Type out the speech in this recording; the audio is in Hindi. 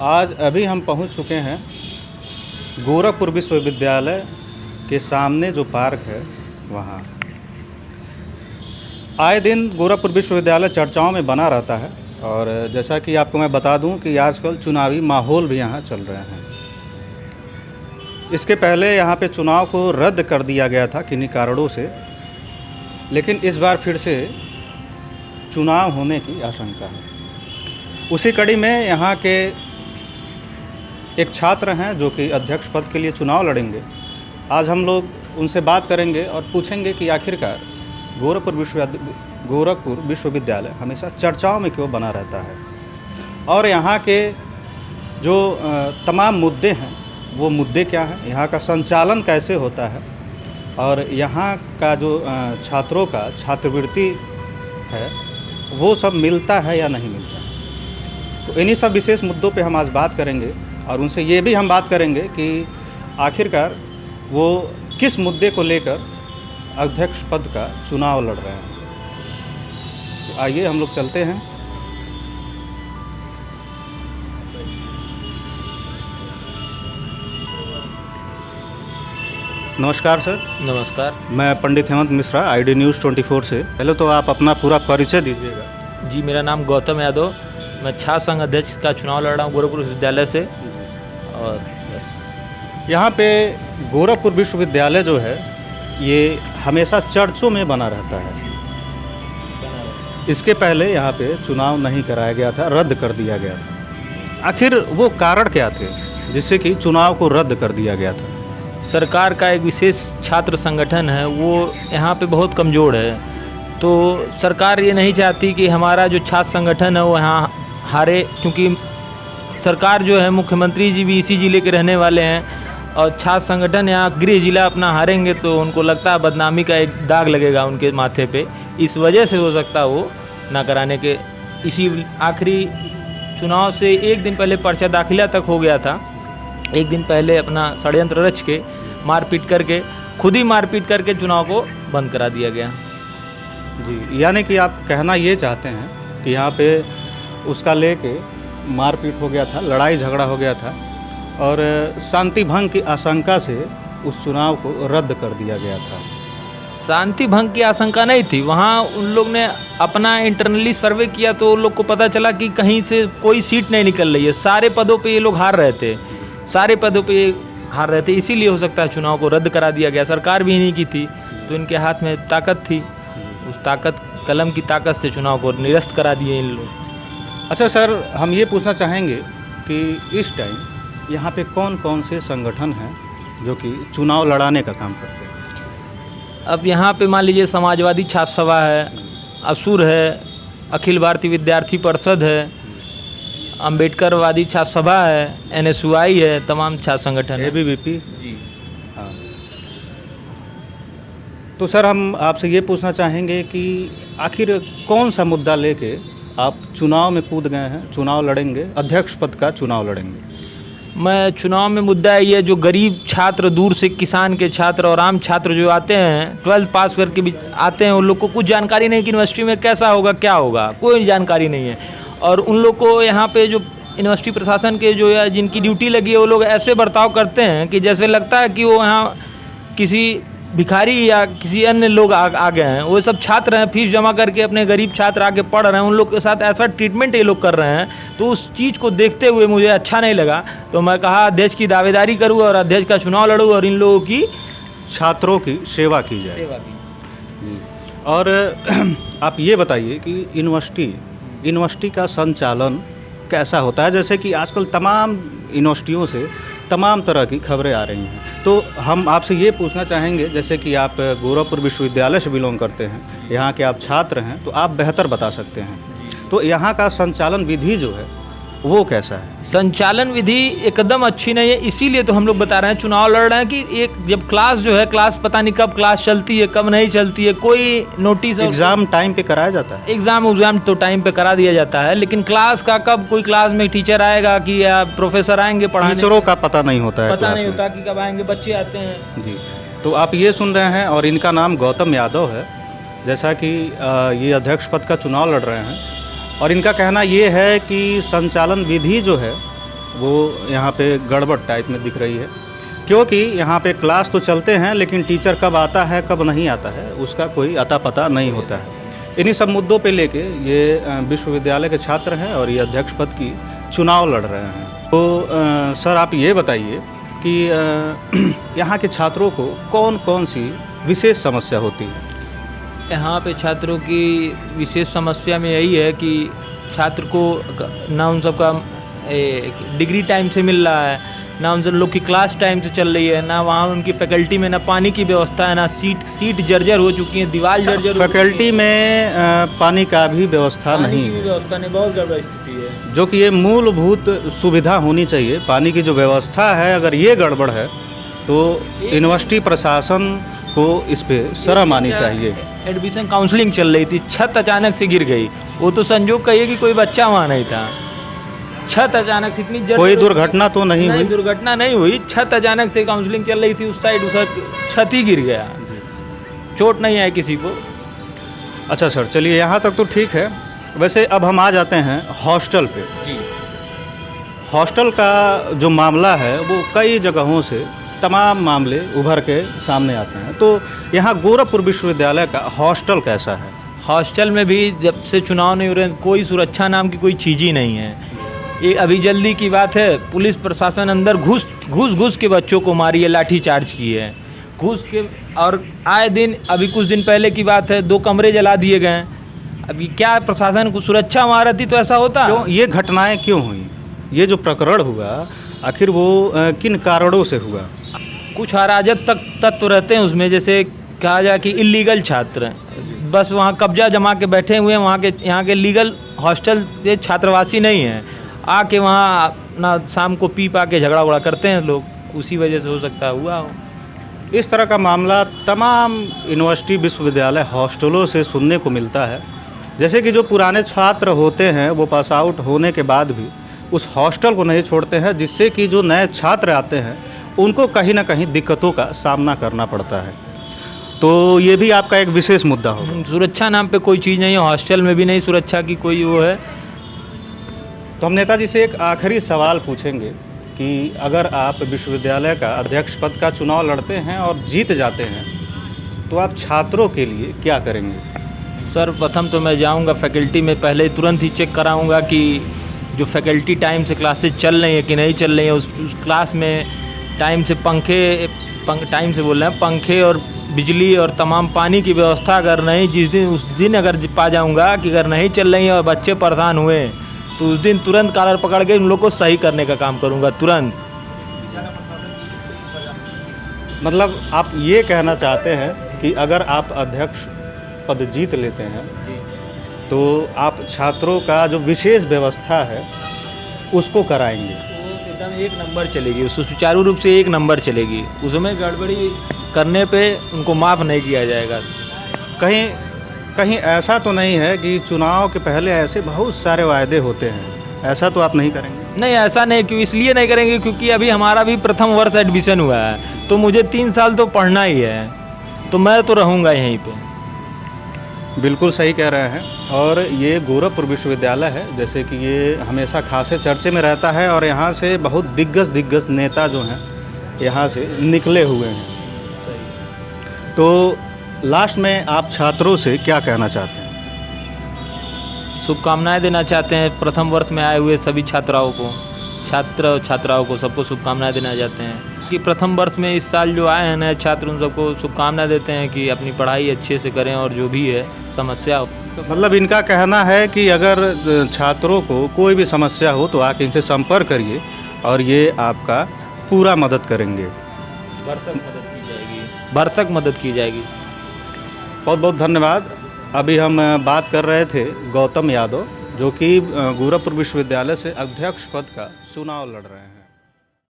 आज अभी हम पहुंच चुके हैं गोरखपुर विश्वविद्यालय के सामने जो पार्क है वहाँ। आए दिन गोरखपुर विश्वविद्यालय चर्चाओं में बना रहता है और जैसा कि आपको मैं बता दूं कि आजकल चुनावी माहौल भी यहाँ चल रहे हैं। इसके पहले यहाँ पे चुनाव को रद्द कर दिया गया था किन्हीं कारणों से, लेकिन इस बार फिर से चुनाव होने की आशंका है। उसी कड़ी में यहाँ के एक छात्र हैं जो कि अध्यक्ष पद के लिए चुनाव लड़ेंगे। आज हम लोग उनसे बात करेंगे और पूछेंगे कि आखिरकार गोरखपुर विश्वविद्यालय हमेशा चर्चाओं में क्यों बना रहता है और यहाँ के जो तमाम मुद्दे हैं वो मुद्दे क्या हैं, यहाँ का संचालन कैसे होता है और यहाँ का जो छात्रों का छात्रवृत्ति है वो सब मिलता है या नहीं मिलता है। तो इन्हीं सब विशेष मुद्दों पे हम आज बात करेंगे और उनसे ये भी हम बात करेंगे कि आखिरकार वो किस मुद्दे को लेकर अध्यक्ष पद का चुनाव लड़ रहे हैं। तो आइए हम लोग चलते हैं। नमस्कार सर। नमस्कार। मैं पंडित हेमंत मिश्रा आईडी न्यूज़ 24 से। पहले तो आप अपना पूरा परिचय दीजिएगा। जी, मेरा नाम गौतम यादव, मैं छात्र संघ अध्यक्ष का चुनाव लड़ रहा हूँ गोरखपुर विश्वविद्यालय से। और बस यहाँ पे गोरखपुर विश्वविद्यालय जो है ये हमेशा चर्चों में बना रहता है। इसके पहले यहाँ पे चुनाव नहीं कराया गया था, रद्द कर दिया गया था। आखिर वो कारण क्या थे जिससे कि चुनाव को रद्द कर दिया गया था? सरकार का एक विशेष छात्र संगठन है वो यहाँ पे बहुत कमज़ोर है, तो सरकार ये नहीं चाहती कि हमारा जो छात्र संगठन है वो यहाँ हारे, क्योंकि सरकार जो है मुख्यमंत्री जी भी इसी ज़िले के रहने वाले हैं और छात्र संगठन यहाँ गृह जिला अपना हारेंगे तो उनको लगता है बदनामी का एक दाग लगेगा उनके माथे पे। इस वजह से हो सकता वो ना कराने के इसी आखिरी चुनाव से एक दिन पहले पर्चा दाखिला तक हो गया था। एक दिन पहले अपना षड्यंत्र रच के मारपीट करके खुद ही मारपीट करके चुनाव को बंद करा दिया गया। जी, यानी कि आप कहना ये चाहते हैं कि यहाँ पे उसका लेके मारपीट हो गया था, लड़ाई झगड़ा हो गया था और शांति भंग की आशंका से उस चुनाव को रद्द कर दिया गया था। शांति भंग की आशंका नहीं थी, वहाँ उन लोग ने अपना इंटरनली सर्वे किया तो उन लोग को पता चला कि कहीं से कोई सीट नहीं निकल रही है। सारे पदों पे ये लोग हार रहे थे, सारे पदों पे हार रहे थे, इसीलिए हो सकता है चुनाव को रद्द करा दिया गया। सरकार भी नहीं की थी तो इनके हाथ में ताकत थी, उस ताकत कलम की ताकत से चुनाव को निरस्त करा दिए इन लोग। अच्छा सर, हम ये पूछना चाहेंगे कि इस टाइम यहाँ पे कौन कौन से संगठन हैं जो कि चुनाव लड़ाने का काम करते हैं? अब यहाँ पे मान लीजिए समाजवादी छात्र सभा है, असुर है, अखिल भारतीय विद्यार्थी परिषद है, अम्बेडकरवादी छात्र सभा है, NSUI है, तमाम छात्र संगठन है। ABVP। जी हाँ। तो सर हम आपसे ये पूछना चाहेंगे कि आखिर कौन सा मुद्दा लेके आप चुनाव में कूद गए हैं, चुनाव लड़ेंगे, अध्यक्ष पद का चुनाव लड़ेंगे? मैं चुनाव में मुद्दा है ये जो गरीब छात्र, दूर से किसान के छात्र और आम छात्र जो आते हैं 12th पास करके भी आते हैं, उन लोग को कुछ जानकारी नहीं कि यूनिवर्सिटी में कैसा होगा क्या होगा, कोई जानकारी नहीं है। और उन लोग को यहाँ पे जो यूनिवर्सिटी प्रशासन के जो है जिनकी ड्यूटी लगी है वो लोग ऐसे बर्ताव करते हैं कि जैसे लगता है कि वो यहाँ किसी भिखारी या किसी अन्य लोग आ गए हैं। वो सब छात्र हैं, फीस जमा करके अपने गरीब छात्र आके पढ़ रहे हैं, उन लोग के साथ ऐसा ट्रीटमेंट ये लोग कर रहे हैं। तो उस चीज़ को देखते हुए मुझे अच्छा नहीं लगा, तो मैं कहा अध्यक्ष की दावेदारी करूँ और अध्यक्ष का चुनाव लड़ूँ और इन लोगों की छात्रों की सेवा की जाए। जी। और आप ये बताइए कि यूनिवर्सिटी का संचालन कैसा होता है? जैसे कि आजकल तमाम यूनिवर्सिटियों से तमाम तरह की खबरें आ रही हैं, तो हम आपसे ये पूछना चाहेंगे, जैसे कि आप गोरखपुर विश्वविद्यालय से बिलोंग करते हैं, यहाँ के आप छात्र हैं, तो आप बेहतर बता सकते हैं। तो यहाँ का संचालन विधि जो है वो कैसा है? संचालन विधि एकदम अच्छी नहीं है, इसीलिए तो हम लोग बता रहे हैं चुनाव लड़ रहे हैं कि एक जब क्लास जो है, क्लास पता नहीं कब क्लास चलती है कब नहीं चलती है, कोई नोटिस। एग्ज़ाम टाइम पे कराया जाता है? एग्ज़ाम तो टाइम पे करा दिया जाता है, लेकिन क्लास का कब कोई क्लास में टीचर आएगा कि या प्रोफेसर आएंगे पढ़ाने, टीचरों का पता नहीं होता है, पता नहीं होता कि कब आएंगे, बच्चे आते हैं। जी, तो आप ये सुन रहे हैं और इनका नाम गौतम यादव है। जैसा कि ये अध्यक्ष पद का चुनाव लड़ रहे हैं और इनका कहना ये है कि संचालन विधि जो है वो यहाँ पे गड़बड़ टाइप में दिख रही है, क्योंकि यहाँ पे क्लास तो चलते हैं लेकिन टीचर कब आता है कब नहीं आता है उसका कोई अता पता नहीं होता है। इन्हीं सब मुद्दों पे लेके ये विश्वविद्यालय के छात्र हैं और ये अध्यक्ष पद की चुनाव लड़ रहे हैं। तो सर आप ये बताइए कि यहाँ के छात्रों को कौन कौन सी विशेष समस्या होती है? यहाँ पे छात्रों की विशेष समस्या में यही है कि छात्र को ना उन सबका डिग्री टाइम से मिल रहा है, ना उन सब लोग की क्लास टाइम से चल रही है, ना वहाँ उनकी फैकल्टी में ना पानी की व्यवस्था है, ना सीट जर्जर हो चुकी है, दीवार जर्जर फैकल्टी में पानी का भी व्यवस्था नहीं है, व्यवस्था नहीं, बहुत गड़बड़ स्थिति है। जो कि ये मूलभूत सुविधा होनी चाहिए। पानी की जो व्यवस्था है अगर ये गड़बड़ है तो यूनिवर्सिटी प्रशासन को इस पे शर्म आनी चाहिए। एडमिशन काउंसलिंग चल रही थी, छत अचानक से गिर गई। वो तो संजोग कहिए कि कोई बच्चा वहाँ नहीं था, छत अचानक से इतनी कोई दुर्घटना तो नहीं हुई? दुर्घटना नहीं हुई, छत अचानक से काउंसलिंग चल रही थी उस साइड, छत ही गिर गया, चोट नहीं आई किसी को। अच्छा सर, चलिए यहाँ तक तो ठीक है। वैसे अब हम आ जाते हैं हॉस्टल पे। जी, हॉस्टल का जो मामला है वो कई जगहों से तमाम मामले उभर के सामने आते हैं, तो यहाँ गोरखपुर विश्वविद्यालय का हॉस्टल कैसा है? हॉस्टल में भी जब से चुनाव नहीं हो रहे कोई सुरक्षा नाम की कोई चीज़ ही नहीं है। ये अभी जल्दी की बात है, पुलिस प्रशासन अंदर घुस के बच्चों को मारी है, लाठी चार्ज की है घुस के, और आए दिन अभी कुछ दिन पहले की बात है 2 कमरे जला दिए गए। अभी क्या प्रशासन को सुरक्षा वहाँ रहती तो ऐसा होता? क्यों ये घटनाएं क्यों हुई? ये जो प्रकरण हुआ आखिर वो किन कारणों से हुआ? कुछ अराजक तत्व रहते हैं उसमें, जैसे कहा जाए कि इलीगल छात्र बस वहाँ कब्जा जमा के बैठे हुए हैं, यहाँ के लीगल हॉस्टल के छात्रवासी नहीं हैं, आके वहाँ अपना शाम को पी पा के झगड़ा उगड़ा करते हैं लोग, उसी वजह से हो सकता है हुआ हो। इस तरह का मामला तमाम यूनिवर्सिटी विश्वविद्यालय हॉस्टलों से सुनने को मिलता है। जैसे कि जो पुराने छात्र होते हैं वो पास आउट होने के बाद भी उस हॉस्टल को नहीं छोड़ते हैं, जिससे कि जो नए छात्र आते हैं उनको कहीं ना कहीं दिक्कतों का सामना करना पड़ता है। तो ये भी आपका एक विशेष मुद्दा होगा। सुरक्षा नाम पे कोई चीज़ नहीं है, हॉस्टल में भी नहीं सुरक्षा की कोई वो है। तो हम नेताजी से एक आखिरी सवाल पूछेंगे कि अगर आप विश्वविद्यालय का अध्यक्ष पद का चुनाव लड़ते हैं और जीत जाते हैं तो आप छात्रों के लिए क्या करेंगे? सर प्रथम तो मैं जाऊंगा फैकल्टी में, पहले तुरंत ही चेक कराऊंगा कि जो फैकल्टी टाइम से क्लासेस चल रही है कि नहीं चल रही है, उस क्लास में टाइम से टाइम से बोल रहे हैं पंखे और बिजली और तमाम पानी की व्यवस्था अगर नहीं, उस दिन अगर पा जाऊंगा कि अगर नहीं चल रही है और बच्चे परेशान हुए तो उस दिन तुरंत कॉलर पकड़ के उन लोग को सही करने का काम करूंगा तुरंत। मतलब आप ये कहना चाहते हैं कि अगर आप अध्यक्ष पद जीत लेते हैं तो आप छात्रों का जो विशेष व्यवस्था है उसको कराएंगे? एकदम 1 नंबर चलेगी, उसको सुचारू रूप से 1 नंबर चलेगी, उसमें गड़बड़ी करने पे उनको माफ़ नहीं किया जाएगा। कहीं ऐसा तो नहीं है कि चुनाव के पहले ऐसे बहुत सारे वायदे होते हैं, ऐसा तो आप नहीं करेंगे? नहीं, ऐसा नहीं, क्यों इसलिए नहीं करेंगे क्योंकि अभी हमारा भी प्रथम वर्ष एडमिशन हुआ है, तो मुझे 3 साल तो पढ़ना ही है, तो मैं तो रहूँगा यहीं पे। बिल्कुल सही कह रहे हैं। और ये गोरखपुर विश्वविद्यालय है, जैसे कि ये हमेशा खासे चर्चे में रहता है और यहाँ से बहुत दिग्गज नेता जो हैं यहाँ से निकले हुए हैं। तो लास्ट में आप छात्रों से क्या कहना चाहते हैं? शुभकामनाएं देना चाहते हैं प्रथम वर्ष में आए हुए सभी छात्राओं को, छात्राओं को सबको शुभकामनाएं देना चाहते हैं कि प्रथम वर्ष में इस साल जो आए हैं नए छात्र उन सबको शुभकामनाएं देते हैं कि अपनी पढ़ाई अच्छे से करें और जो भी है समस्या हो। मतलब इनका कहना है कि अगर छात्रों को कोई भी समस्या हो तो आके इनसे संपर्क करिए और ये आपका पूरा मदद करेंगे, भरसक मदद की जाएगी। बहुत बहुत धन्यवाद। अभी हम बात कर रहे थे गौतम यादव, जो कि गोरखपुर विश्वविद्यालय से अध्यक्ष पद का चुनाव लड़ रहे हैं।